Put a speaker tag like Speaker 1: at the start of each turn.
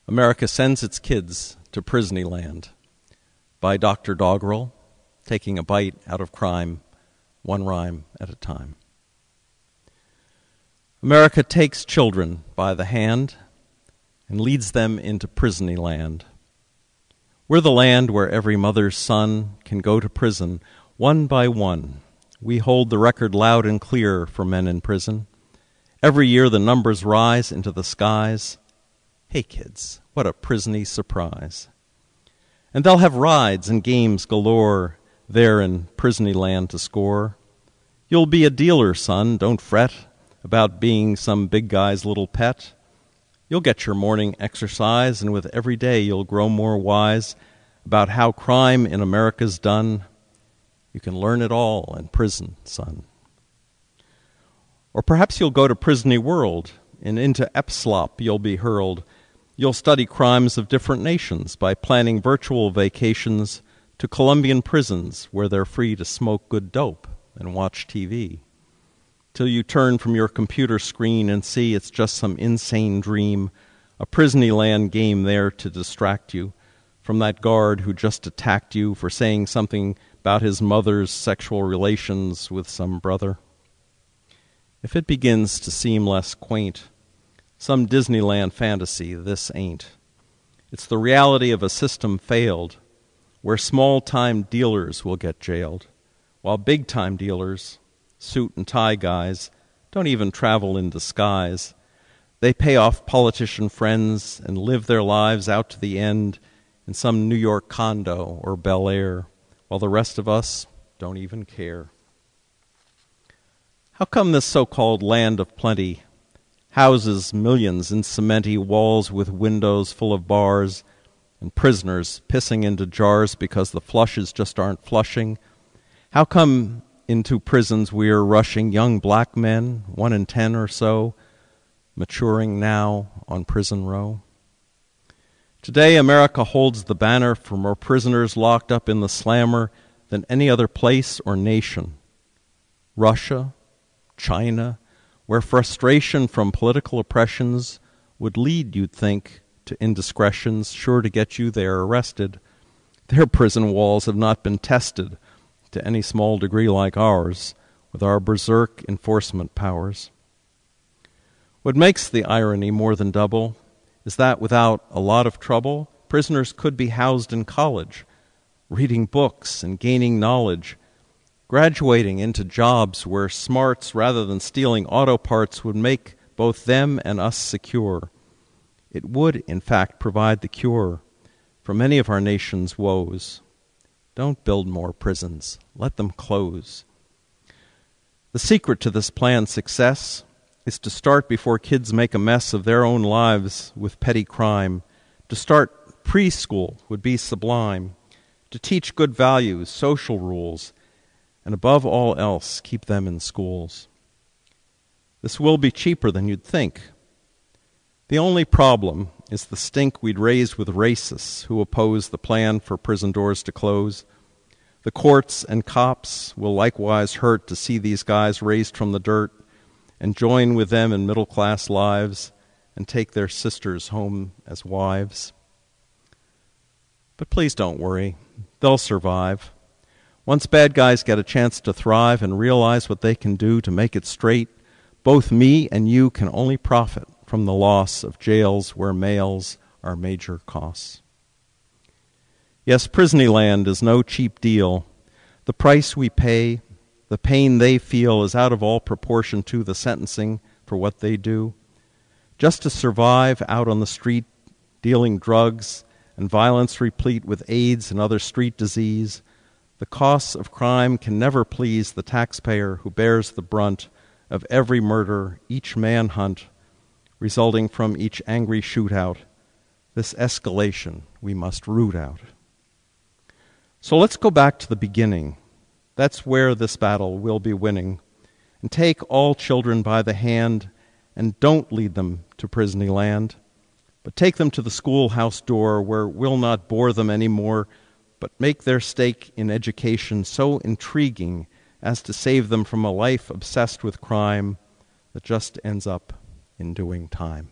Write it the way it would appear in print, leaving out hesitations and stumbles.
Speaker 1: America Sends Its Kids to Prisonyland by Dr. Doggerel, taking a bite out of crime, one rhyme at a time. America takes children by the hand and leads them into Prisonyland. We're the land where every mother's son can go to prison one by one. We hold the record loud and clear for men in prison. Every year the numbers rise into the skies. Hey kids, what a prisony surprise. And they'll have rides and games galore there in Prisonyland to score. You'll be a dealer, son, don't fret about being some big guy's little pet. You'll get your morning exercise, and with every day you'll grow more wise about how crime in America's done. You can learn it all in prison, son. Or perhaps you'll go to Prisony World, and into Epslop you'll be hurled. You'll study crimes of different nations by planning virtual vacations to Colombian prisons where they're free to smoke good dope and watch TV. Till you turn from your computer screen and see it's just some insane dream, a Prisonyland game there to distract you from that guard who just attacked you for saying something about his mother's sexual relations with some brother. If it begins to seem less quaint, some Disneyland fantasy, this ain't. It's the reality of a system failed, where small-time dealers will get jailed, while big-time dealers, suit and tie guys, don't even travel in disguise. They pay off politician friends and live their lives out to the end in some New York condo or Bel Air, while the rest of us don't even care. How come this so-called land of plenty houses millions in cementy walls with windows full of bars and prisoners pissing into jars because the flushes just aren't flushing? How come into prisons we are rushing young black men, 1 in 10 or so, maturing now on prison row? Today America holds the banner for more prisoners locked up in the slammer than any other place or nation. Russia, China, where frustration from political oppressions would lead, you'd think, to indiscretions sure to get you there arrested. Their prison walls have not been tested to any small degree like ours, with our berserk enforcement powers. What makes the irony more than double is that without a lot of trouble, prisoners could be housed in college, reading books and gaining knowledge, graduating into jobs where smarts rather than stealing auto parts would make both them and us secure. It would, in fact, provide the cure for many of our nation's woes. Don't build more prisons. Let them close. The secret to this plan's success is to start before kids make a mess of their own lives with petty crime. To start preschool would be sublime. To teach good values, social rules, and above all else, keep them in schools. This will be cheaper than you'd think. The only problem is the stink we'd raise with racists who oppose the plan for prison doors to close. The courts and cops will likewise hurt to see these guys raised from the dirt and join with them in middle-class lives and take their sisters home as wives. But please don't worry. They'll survive. Once bad guys get a chance to thrive and realize what they can do to make it straight, both me and you can only profit from the loss of jails where males are major costs. Yes, Prisonyland is no cheap deal. The price we pay, the pain they feel is out of all proportion to the sentencing for what they do. Just to survive out on the street, dealing drugs and violence replete with AIDS and other street disease, the costs of crime can never please the taxpayer who bears the brunt of every murder, each manhunt, resulting from each angry shootout. This escalation we must root out. So let's go back to the beginning. That's where this battle will be winning. And take all children by the hand and don't lead them to Prisonyland, but take them to the schoolhouse door where we'll not bore them anymore, but make their stake in education so intriguing as to save them from a life obsessed with crime that just ends up in doing time.